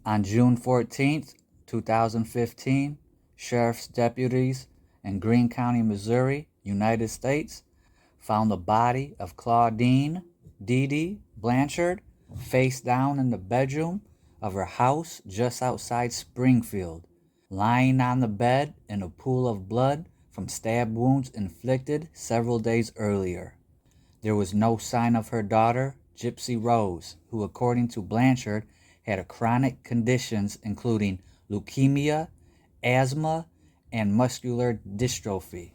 On June 14th, 2015, sheriff's deputies in Greene County, Missouri, United States, found the body of Claudine Dee Dee Blanchard face down in the bedroom of her house just outside Springfield, lying on the bed in a pool of blood from stab wounds inflicted several days earlier. There was no sign of her daughter, Gypsy Rose, who, according to Blanchard, had chronic conditions including leukemia, asthma, and muscular dystrophy,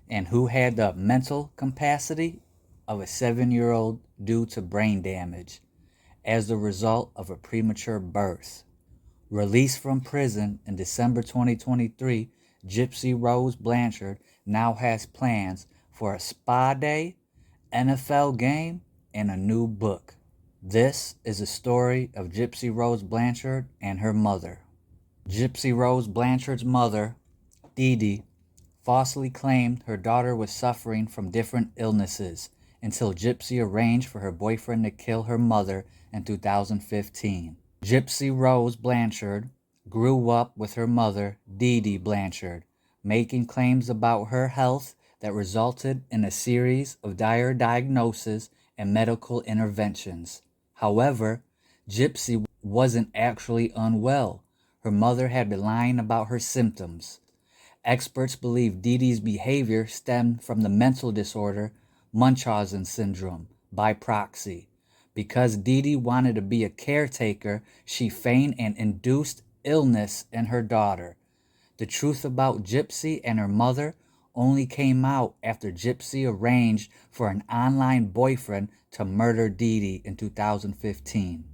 and who had the mental capacity of a 7-year-old due to brain damage as the result of a premature birth. Released from prison in December 2023, Gypsy Rose Blanchard now has plans for a spa day, NFL game, and a new book. This is a story of Gypsy Rose Blanchard and her mother. Gypsy Rose Blanchard's mother, Dee Dee, falsely claimed her daughter was suffering from different illnesses until Gypsy arranged for her boyfriend to kill her mother in 2015. Gypsy Rose Blanchard grew up with her mother, Dee Dee Blanchard, making claims about her health that resulted in a series of dire diagnoses and medical interventions. However, Gypsy wasn't actually unwell. Her mother had been lying about her symptoms. Experts believe Dee Dee's behavior stemmed from the mental disorder Munchausen syndrome by proxy. Because Dee Dee wanted to be a caretaker, she feigned an induced illness in her daughter. The truth about Gypsy and her mother only came out after Gypsy arranged for an online boyfriend to murder Dee Dee in 2015.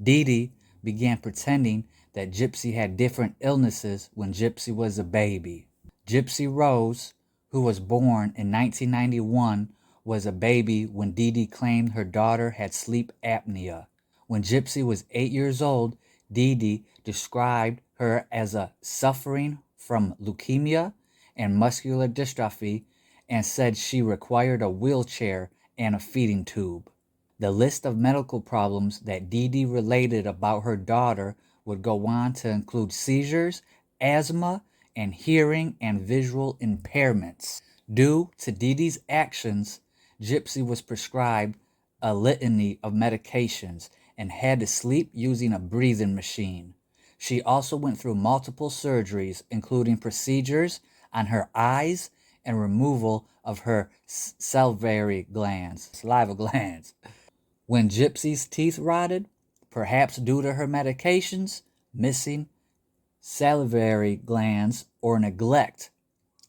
Dee Dee began pretending that Gypsy had different illnesses when Gypsy was a baby. Gypsy Rose, who was born in 1991, was a baby when Dee Dee claimed her daughter had sleep apnea. When Gypsy was 8 years old, Dee Dee described her as suffering from leukemia and muscular dystrophy and said she required a wheelchair and a feeding tube. The list of medical problems that Dee Dee related about her daughter would go on to include seizures, asthma, and hearing and visual impairments. Due to Dee Dee's actions, Gypsy was prescribed a litany of medications and had to sleep using a breathing machine. She also went through multiple surgeries, including procedures on her eyes and removal of her salivary glands. When Gypsy's teeth rotted, perhaps due to her medications, missing salivary glands, or neglect,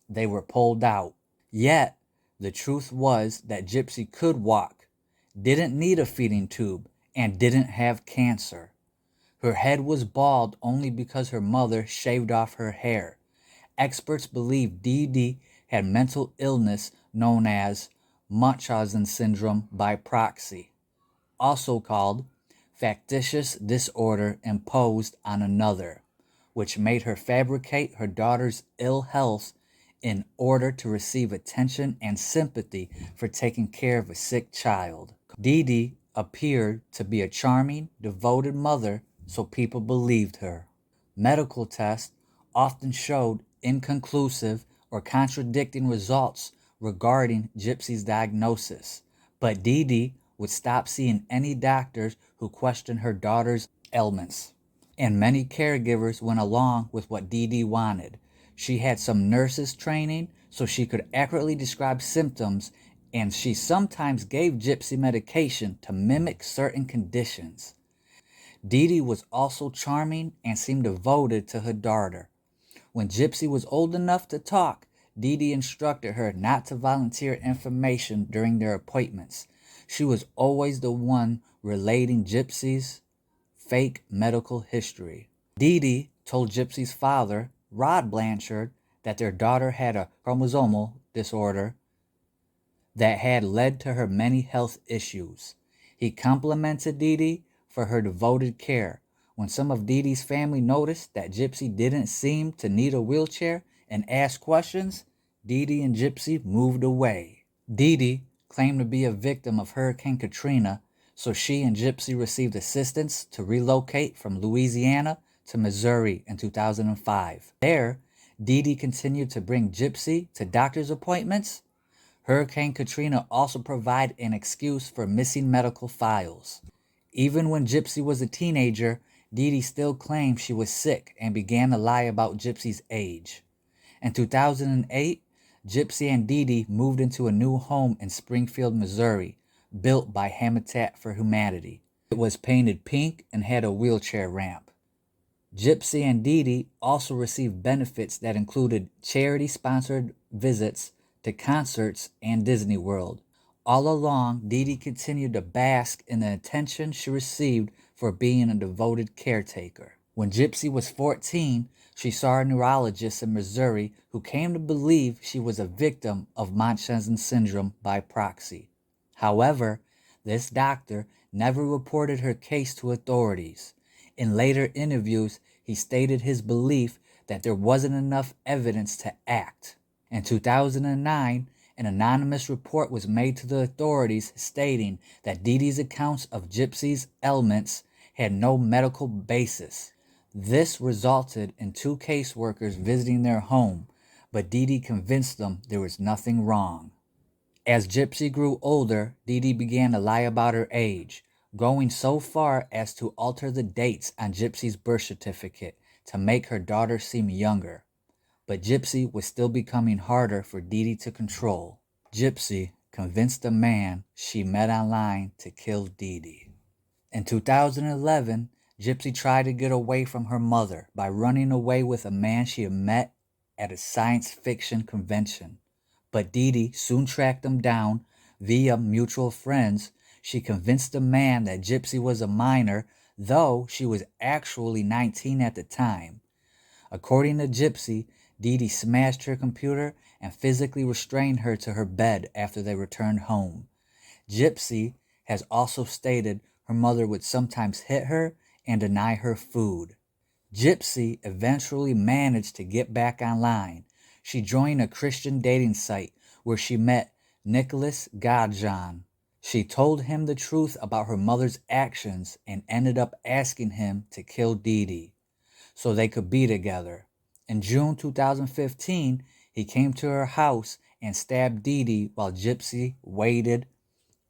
they were pulled out. Yet, the truth was that Gypsy could walk, didn't need a feeding tube, and didn't have cancer. Her head was bald only because her mother shaved off her hair. Experts believe Dee Dee had mental illness known as Munchausen syndrome by proxy, also called factitious disorder imposed on another, which made her fabricate her daughter's ill health in order to receive attention and sympathy for taking care of a sick child. Dee Dee appeared to be a charming, devoted mother, so people believed her. Medical tests often showed inconclusive or contradicting results regarding Gypsy's diagnosis, but Dee Dee would stop seeing any doctors who questioned her daughter's ailments, and many caregivers went along with what Dee Dee wanted. She had some nurses training so she could accurately describe symptoms, and she sometimes gave Gypsy medication to mimic certain conditions. Dee Dee was also charming and seemed devoted to her daughter. When Gypsy was old enough to talk, Dee Dee instructed her not to volunteer information during their appointments. She was always the one relating Gypsy's fake medical history. Dee Dee told Gypsy's father, Rod Blanchard, that their daughter had a chromosomal disorder that had led to her many health issues. He complimented Dee Dee for her devoted care. When some of Dee Dee's family noticed that Gypsy didn't seem to need a wheelchair and asked questions, Dee Dee and Gypsy moved away. Dee Dee claimed to be a victim of Hurricane Katrina so she and Gypsy received assistance to relocate from Louisiana to Missouri in 2005. There, Dee Dee continued to bring Gypsy to doctor's appointments. Hurricane Katrina also provided an excuse for missing medical files. Even when Gypsy was a teenager, Dee Dee still claimed she was sick and began to lie about Gypsy's age. In 2008, Gypsy and Dee Dee moved into a new home in Springfield, Missouri, built by Habitat for Humanity. It was painted pink and had a wheelchair ramp. Gypsy and Dee Dee also received benefits that included charity-sponsored visits to concerts and Disney World. All along, Dee Dee continued to bask in the attention she received for being a devoted caretaker. When Gypsy was 14, she saw a neurologist in Missouri who came to believe she was a victim of Munchausen syndrome by proxy. However, this doctor never reported her case to authorities. In later interviews, he stated his belief that there wasn't enough evidence to act. In 2009, an anonymous report was made to the authorities stating that Dee Dee's accounts of Gypsy's ailments had no medical basis. This resulted in 2 caseworkers visiting their home, but Dee Dee convinced them there was nothing wrong. As Gypsy grew older, Dee Dee began to lie about her age, going so far as to alter the dates on Gypsy's birth certificate to make her daughter seem younger. But Gypsy was still becoming harder for Dee Dee to control. Gypsy convinced a man she met online to kill Dee Dee. In 2011, Gypsy tried to get away from her mother by running away with a man she had met at a science fiction convention. But Dee Dee soon tracked him down via mutual friends. She convinced the man that Gypsy was a minor, though she was actually 19 at the time. According to Gypsy, Dee Dee smashed her computer and physically restrained her to her bed after they returned home. Gypsy has also stated her mother would sometimes hit her and deny her food. Gypsy eventually managed to get back online. She joined a Christian dating site where she met Nicholas Godjohn. She told him the truth about her mother's actions and ended up asking him to kill Dee Dee so they could be together. In June 2015, he came to her house and stabbed Dee Dee while Gypsy waited,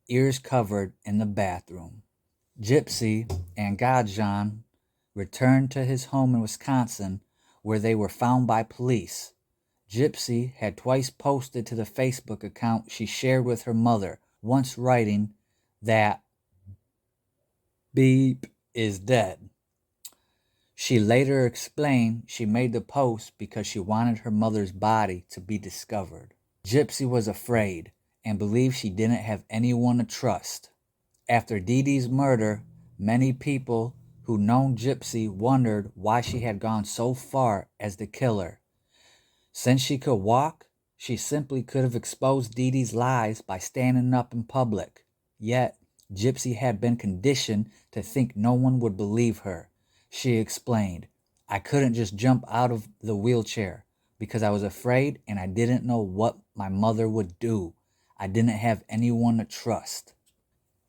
ears covered, in the bathroom. Gypsy and Godjohn returned to his home in Wisconsin, where they were found by police. Gypsy had twice posted to the Facebook account she shared with her mother, once writing that Beep is dead. She later explained she made the post because she wanted her mother's body to be discovered. Gypsy was afraid and believed she didn't have anyone to trust. After Dee Dee's murder, many people who known Gypsy wondered why she had gone so far as to kill her. Since she could walk, she simply could have exposed Dee Dee's lies by standing up in public. Yet, Gypsy had been conditioned to think no one would believe her. She explained, "I couldn't just jump out of the wheelchair because I was afraid and I didn't know what my mother would do. I didn't have anyone to trust."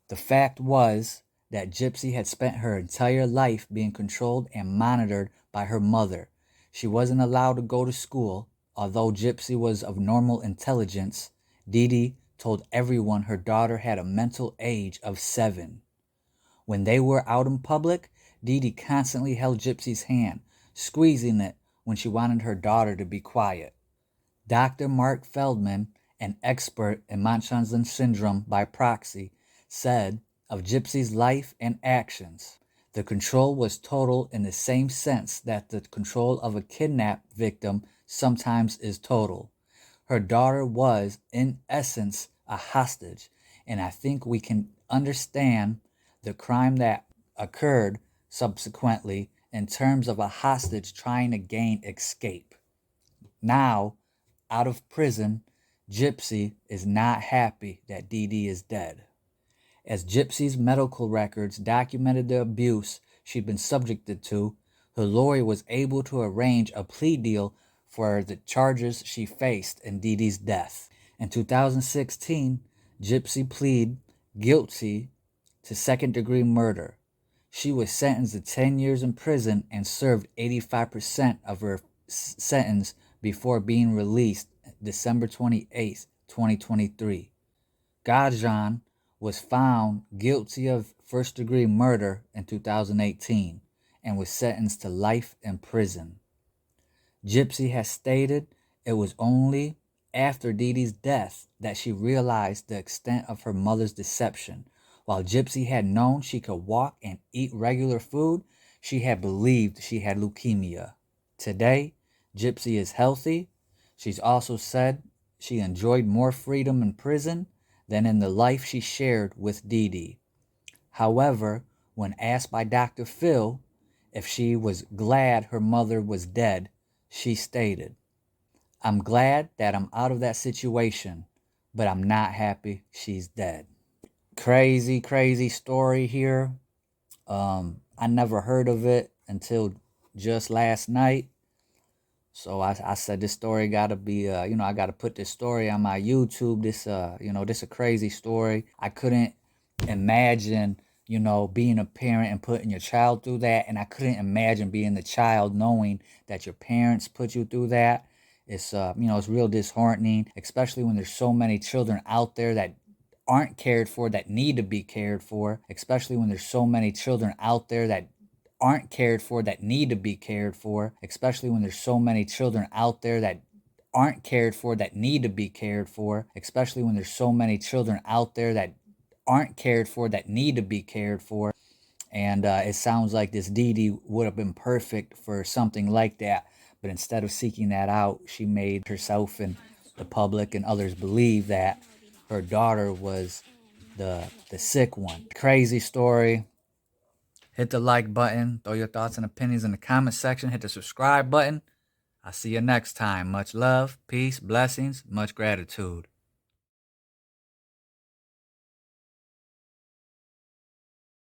The fact was that Gypsy had spent her entire life being controlled and monitored by her mother. She wasn't allowed to go to school. Although Gypsy was of normal intelligence, Dee Dee told everyone her daughter had a mental age of 7. When they were out in public, Dee Dee constantly held Gypsy's hand, squeezing it when she wanted her daughter to be quiet. Dr. Mark Feldman, an expert in Munchausen syndrome by proxy, said of Gypsy's life and actions, "The control was total in the same sense that the control of a kidnapped victim sometimes is total. Her daughter was, in essence, a hostage, and I think we can understand the crime that occurred subsequently in terms of a hostage trying to gain escape. Now, out of prison, Gypsy is not happy that Dee Dee is dead." As Gypsy's medical records documented the abuse she'd been subjected to, her lawyer was able to arrange a plea deal for the charges she faced in Dee Dee's death. In 2016, Gypsy pleaded guilty to second-degree murder. She was sentenced to 10 years in prison and served 85% of her sentence before being released December 28, 2023. Gajan was found guilty of first-degree murder in 2018 and was sentenced to life in prison. Gypsy has stated it was only after Dee Dee's death that she realized the extent of her mother's deception. While Gypsy had known she could walk and eat regular food, she had believed she had leukemia. Today, Gypsy is healthy. She's also said she enjoyed more freedom in prison than in the life she shared with Dee Dee. However, when asked by Dr. Phil if she was glad her mother was dead, she stated, "I'm glad that I'm out of that situation, but I'm not happy she's dead." Crazy, crazy story here. I never heard of it until just last night. So I said this story gotta be, I gotta put this story on my YouTube. This, this a crazy story. I couldn't imagine, being a parent and putting your child through that. And I couldn't imagine being the child knowing that your parents put you through that. It's, it's real disheartening, especially when there's so many children out there that aren't cared for, that need to be cared for, especially when there's so many children out there that aren't cared for, that need to be cared for, especially when there's so many children out there that aren't cared for, that need to be cared for, especially when there's so many children out there that aren't cared for, that need to be cared for. And it sounds like this Dee Dee would have been perfect for something like that. But instead of seeking that out, she made herself and the public and others believe that her daughter was the sick one. Crazy story. Hit the like button. Throw your thoughts and opinions in the comment section. Hit the subscribe button. I'll see you next time. Much love, peace, blessings, much gratitude.